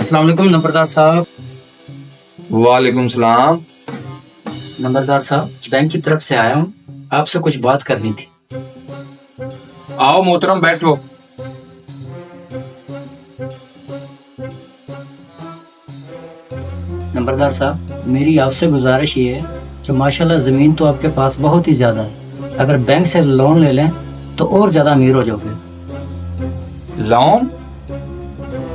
अस्सलाम वालेकुम नंबरदार साहब। वालेकुम सलाम। नंबरदार साहब, बैंक की तरफ से आया हूँ, आपसे कुछ बात करनी थी। आओ मोहतरम बैठो। नंबरदार साहब, मेरी आपसे गुजारिश ये है कि माशाल्लाह ज़मीन तो आपके पास बहुत ही ज़्यादा है, अगर बैंक से लोन ले लें तो और ज़्यादा अमीर हो जाओगे। लोन?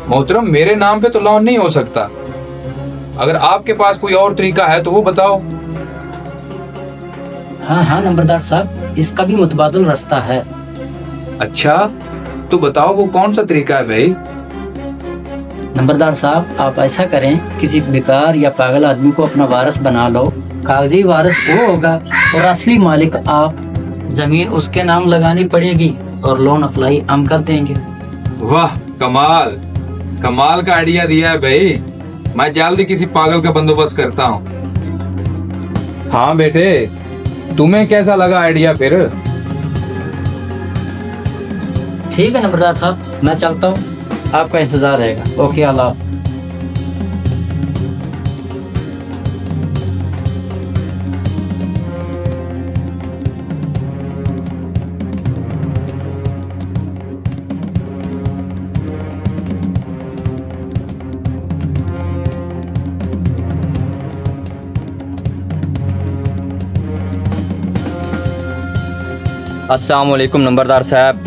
मोहतरम मेरे नाम पे तो लोन नहीं हो सकता। अगर आपके पास कोई और तरीका है तो वो बताओ। हाँ हाँ नंबरदार साहब, इसका भी मुतबादल रास्ता है। अच्छा तो बताओ वो कौन सा तरीका है भाई? नंबरदार साहब, आप ऐसा करें, किसी बेकार या पागल आदमी को अपना वारिस बना लो। कागजी वारिस वो होगा और असली मालिक आप। जमीन उसके नाम लगानी पड़ेगी और लोन अप्लाई हम कर देंगे। वाह कमाल, कमाल का आइडिया दिया है भाई। मैं जल्दी किसी पागल का बंदोबस्त करता हूँ। हाँ बेटे, तुम्हें कैसा लगा आइडिया फिर? ठीक है नंबरदार साहब, मैं चलता हूँ, आपका इंतजार रहेगा। ओके, अल्लाह। अस्सलाम वालेकुम नंबरदार साहब।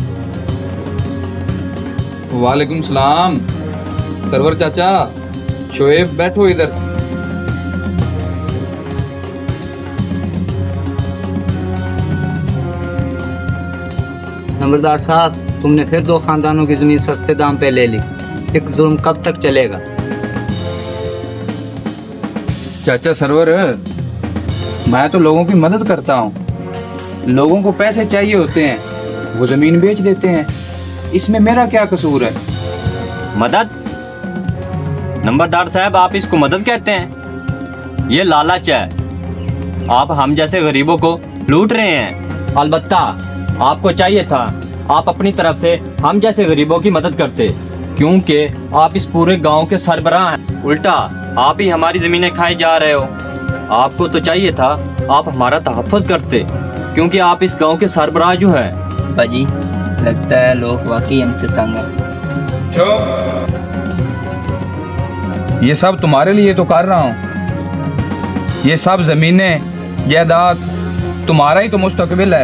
वालेकुम सलाम। सरवर चाचा, शोएब बैठो इधर। नंबरदार साहब, तुमने फिर दो खानदानों की जमीन सस्ते दाम पे ले ली। एक जुल्म कब तक चलेगा? चाचा सरवर, मैं तो लोगों की मदद करता हूँ। लोगों को पैसे चाहिए होते हैं, वो जमीन बेच देते हैं। इसमें मेरा क्या कसूर है? मदद? नंबरदार साहब, आप इसको मदद कहते हैं? ये लालच है। आप हम जैसे गरीबों को लूट रहे हैं। अलबत्ता आपको चाहिए था आप अपनी तरफ से हम जैसे गरीबों की मदद करते, क्योंकि आप इस पूरे गांव के सरबराह हैं। उल्टा आप ही हमारी जमीनें खाए जा रहे हो। आपको तो चाहिए था आप हमारा तहफ़्फ़ुज़ करते, क्योंकि आप इस गांव के सरबराह जो है। बाजी, लगता है लोग वाकई हमसे तंग हैं। ये सब तुम्हारे लिए तो कर रहा हूँ। ये सब जमीनें, जायदाद तुम्हारा ही तो मुस्तकबिल है।